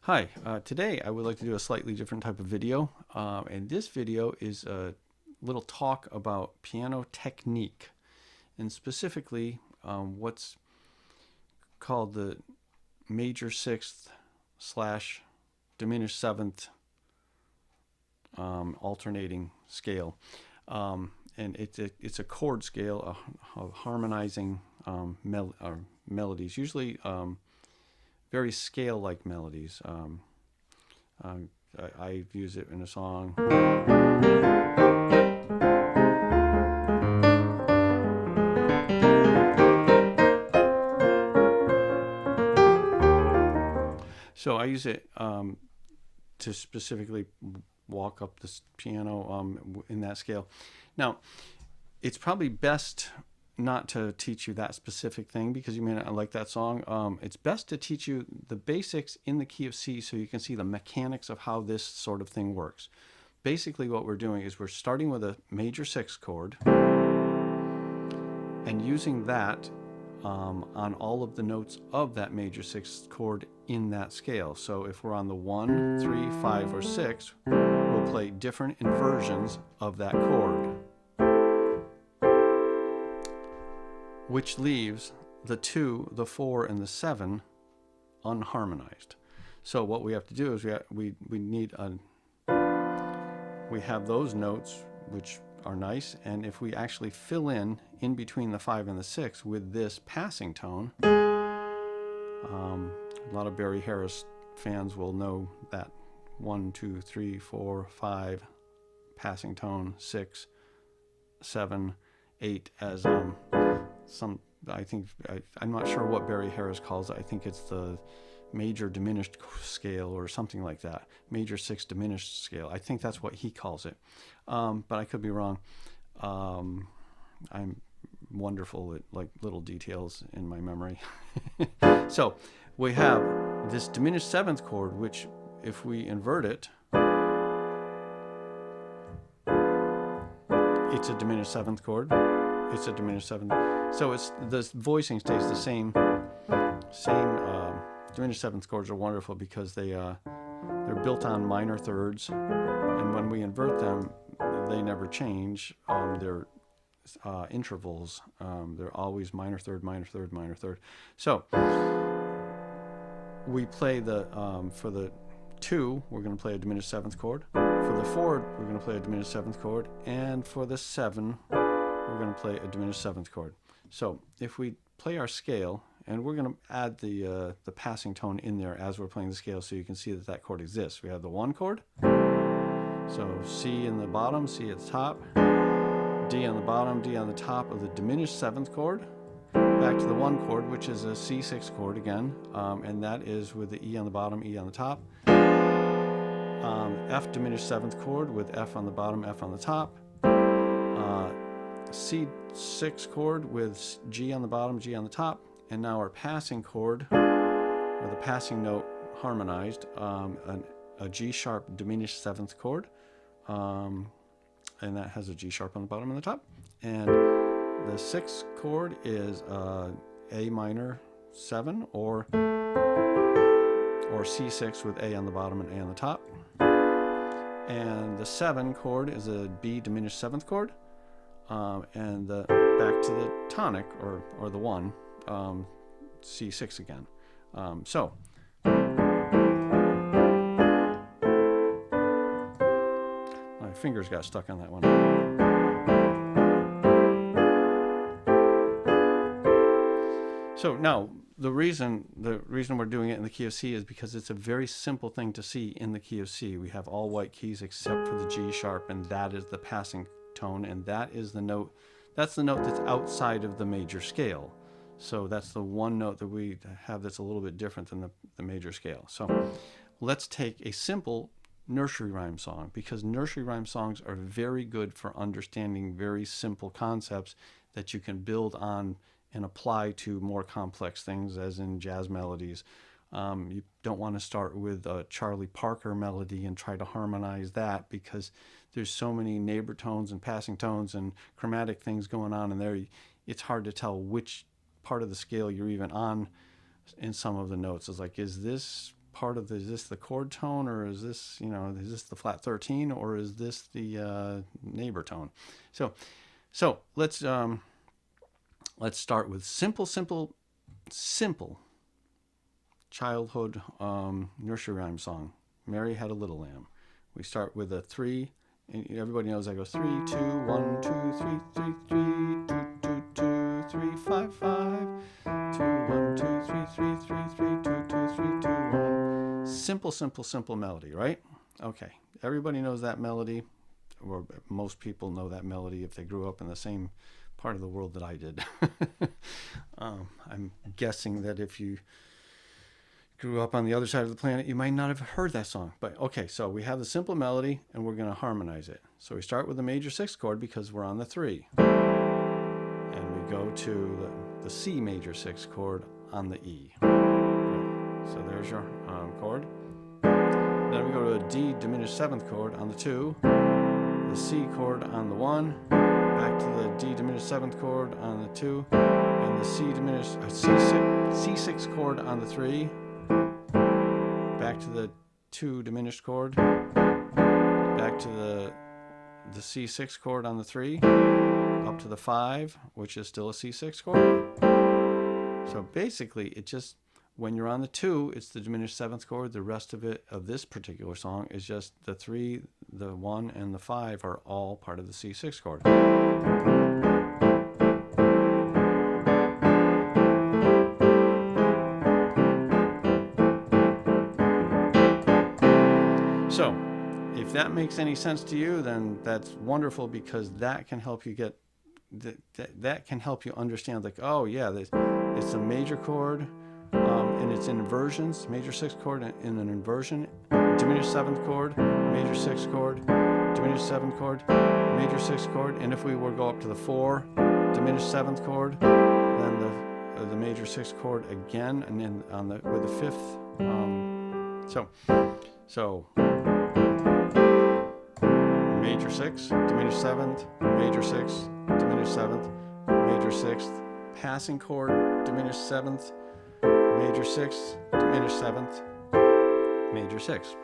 Hi, today I would like to do a slightly different type of video, and this video is a little talk about piano technique, and specifically what's called the major sixth slash diminished seventh alternating scale, and it's a chord scale of harmonizing melodies, usually very scale-like melodies. I use it in a song. So I use it to specifically walk up this piano in that scale. Now, it's probably best not to teach you that specific thing because you may not like that song. It's best to teach you the basics in the key of C so you can see the mechanics of how this sort of thing works. Basically what we're doing is we're starting with a major sixth chord and using that on all of the notes of that major sixth chord in that scale. So if we're on the 1, 3, 5, or 6, we'll play different inversions of that chord, which leaves the 2, the 4, and the 7 unharmonized. So what we have to do is we have those notes which are nice, and if we actually fill in between the 5 and the 6 with this passing tone, a lot of Barry Harris fans will know that 1, 2, 3, 4, 5 passing tone, 6, 7, 8 as some, I'm not sure what Barry Harris calls it. I think it's the major diminished scale or something like that. Major 6 diminished scale. I think that's what he calls it. But I could be wrong. I'm wonderful at like little details in my memory. So we have this diminished 7th chord, which if we invert it, it's a diminished 7th chord. It's a diminished 7th. So it's the voicing stays the same. Diminished 7th chords are wonderful because they're built on minor thirds, and when we invert them, they never change. They're intervals. They're always minor third, minor third, minor third. So we play for the 2, we're going to play a diminished 7th chord. For the 4, we're going to play a diminished 7th chord, and for the 7, we're going to play a diminished 7th chord. So if we play our scale, and we're going to add the passing tone in there as we're playing the scale so you can see that chord exists. We have the 1 chord, so C in the bottom, C at the top, D on the bottom, D on the top of the diminished 7th chord, back to the 1 chord, which is a C6 chord again, and that is with the E on the bottom, E on the top, F diminished 7th chord with F on the bottom, F on the top, C6 chord with G on the bottom, G on the top, and now our passing chord, or the passing note harmonized, a G sharp diminished 7th chord, and that has a G sharp on the bottom and the top. And the 6th chord is A minor 7 or C6 with A on the bottom and A on the top. And the 7 chord is a B diminished 7th chord, and back to the tonic or the 1. C6 again. So my fingers got stuck on that one. So now the reason we're doing it in the key of C is because it's a very simple thing to see in the key of C. We have all white keys except for the G sharp, and that is the passing tone, and that is the note. That's the note that's outside of the major scale. So that's the one note that we have that's a little bit different than the major scale. So let's take a simple nursery rhyme song, because nursery rhyme songs are very good for understanding very simple concepts that you can build on and apply to more complex things, as in jazz melodies. You don't want to start with a Charlie Parker melody and try to harmonize that, because there's so many neighbor tones and passing tones and chromatic things going on in there. It's hard to tell which part of the scale you're even on in some of the notes. It's like, is this part of is this the chord tone, or is this, is this the flat 13, or is this the neighbor tone? So let's start with simple childhood nursery rhyme song. Mary Had a Little Lamb. We start with a 3, and everybody knows that goes 3, 2, 1, 2, 3, 3, 3, 2, 2, 2, 3, 5, 5, 2, 1, 2, 3, 3, 3, 3, 2, 2, 3, 2, 1. Simple melody, right? Okay, everybody knows that melody, or most people know that melody if they grew up in the same part of the world that I did. I'm guessing that if you grew up on the other side of the planet, you might not have heard that song. But okay, so we have the simple melody, and we're going to harmonize it. So we start with the major 6th chord because we're on the 3. And we go to the C major 6th chord on the E. So there's your chord. Then we go to a D diminished 7th chord on the 2. The C chord on the 1. Back to the D diminished 7th chord on the 2. And the C6 chord on the 3. Back to the 2 diminished chord, back to the C6 chord on the 3, up to the 5, which is still a C6 chord. So basically, it just, when you're on the 2, it's the diminished 7th chord. The rest of it, of this particular song, is just the 3, the 1, and the 5 are all part of the C6 chord. So, if that makes any sense to you, then that's wonderful, because that can help you get that can help you understand, like, oh yeah, it's a major chord, and it's in inversions. Major 6th chord in an inversion, diminished 7th chord, major 6th chord, diminished 7th chord, major 6th chord, and if we were to go up to the 4, diminished 7th chord, then the major 6th chord again, and then with the 5th. So major 6, diminished 7th, major 6, diminished 7th, major 6th, passing chord, diminished 7th, major 6th, diminished 7th, major 6th.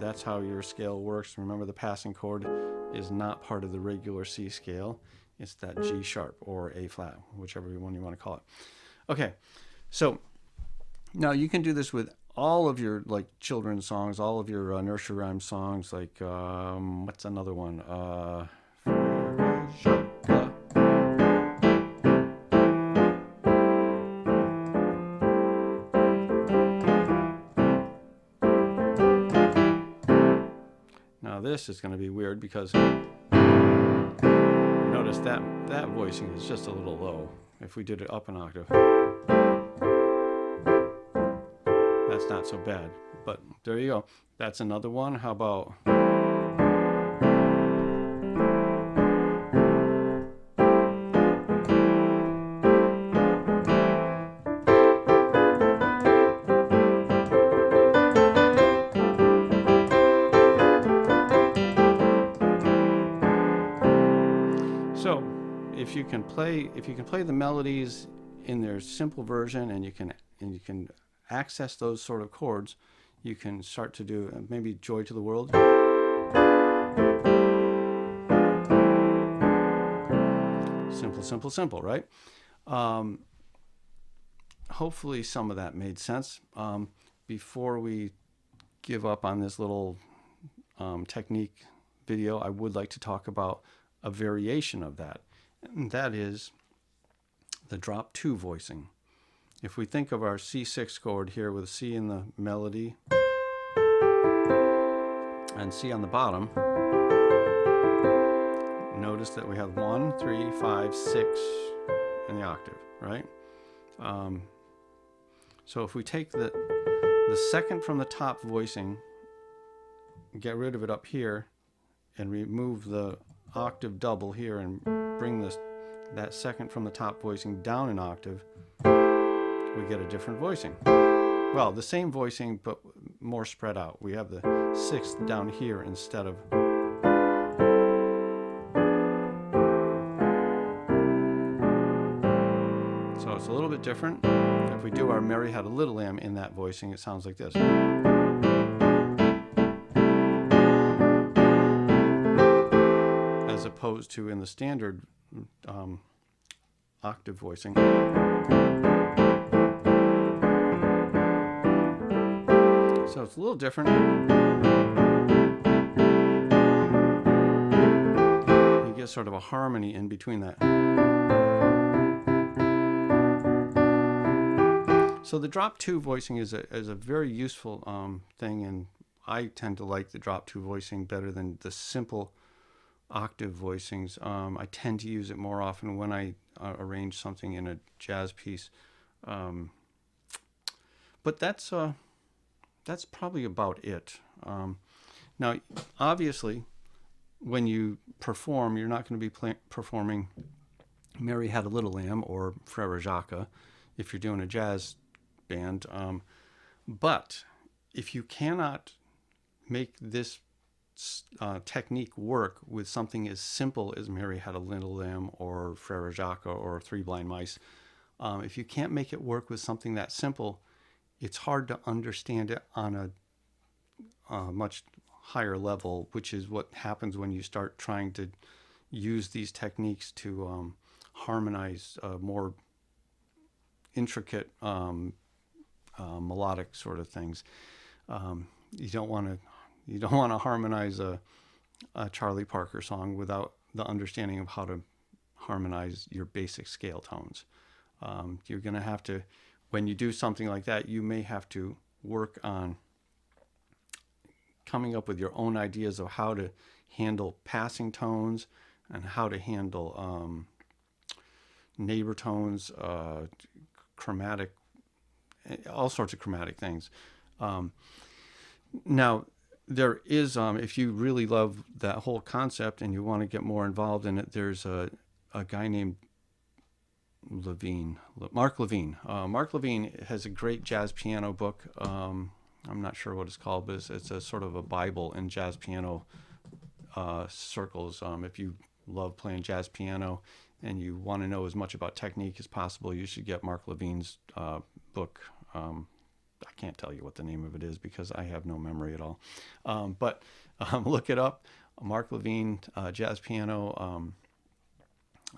That's how your scale works. Remember, the passing chord is not part of the regular C scale. It's that G sharp or A flat, whichever one you want to call it. Okay, so now you can do this with all of your children's songs, all of your nursery rhyme songs, like what's another one? Now this is going to be weird, because notice that voicing is just a little low. If we did it up an octave, that's not so bad, but there you go. That's another one. How about so if you can play the melodies in their simple version, and you can access those sort of chords, you can start to do maybe Joy to the World. Simple, right? Hopefully some of that made sense. Before we give up on this little technique video, I would like to talk about a variation of that, and that is the drop 2 voicing. If we think of our C6 chord here with C in the melody and C on the bottom, notice that we have 1, 3, 5, 6 in the octave, right? So if we take the second from the top voicing, get rid of it up here, and remove the octave double here, and bring that second from the top voicing down an octave, we get a different voicing. Well, the same voicing, but more spread out. We have the 6th down here instead of... So it's a little bit different. If we do our Mary Had a Little Lamb in that voicing, it sounds like this. As opposed to in the standard octave voicing. So it's a little different. You get sort of a harmony in between that. So the drop 2 voicing is a very useful thing, and I tend to like the drop 2 voicing better than the simple octave voicings. I tend to use it more often when I arrange something in a jazz piece. But that's probably about it. Now, obviously, when you perform, you're not going to be performing Mary Had a Little Lamb or Frere Jacques if you're doing a jazz band. But if you cannot make this technique work with something as simple as Mary Had a Little Lamb or Frere Jacques or Three Blind Mice, if you can't make it work with something that simple, it's hard to understand it on a much higher level, which is what happens when you start trying to use these techniques to harmonize more intricate melodic sort of things. You don't want to harmonize a Charlie Parker song without the understanding of how to harmonize your basic scale tones. You're going to have to, when you do something like that, you may have to work on coming up with your own ideas of how to handle passing tones and how to handle neighbor tones, chromatic, all sorts of chromatic things. Now, there is, if you really love that whole concept and you want to get more involved in it, there's a guy named Mark Levine. Mark Levine has a great jazz piano book. I'm not sure what it's called, but it's a sort of a Bible in jazz piano circles. If you love playing jazz piano and you want to know as much about technique as possible, you should get Mark Levine's book. I can't tell you what the name of it is because I have no memory at all. But look it up. Mark Levine, jazz piano.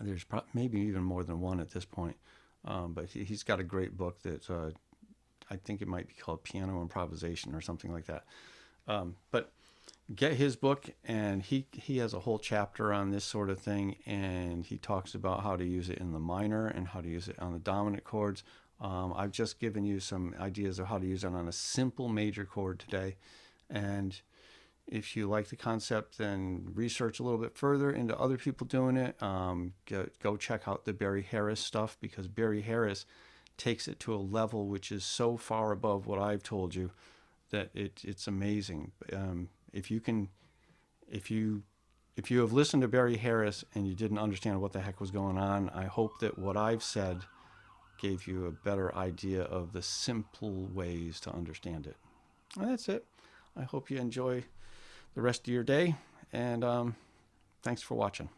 There's maybe even more than one at this point. But he's got a great book that I think it might be called Piano Improvisation or something like that. But get his book, and he has a whole chapter on this sort of thing, and he talks about how to use it in the minor and how to use it on the dominant chords. I've just given you some ideas of how to use it on a simple major chord today. And if you like the concept, then research a little bit further into other people doing it. Go check out the Barry Harris stuff, because Barry Harris takes it to a level which is so far above what I've told you that it's amazing. If you have listened to Barry Harris and you didn't understand what the heck was going on, I hope that what I've said gave you a better idea of the simple ways to understand it. And that's it. I hope you enjoy the rest of your day, and thanks for watching.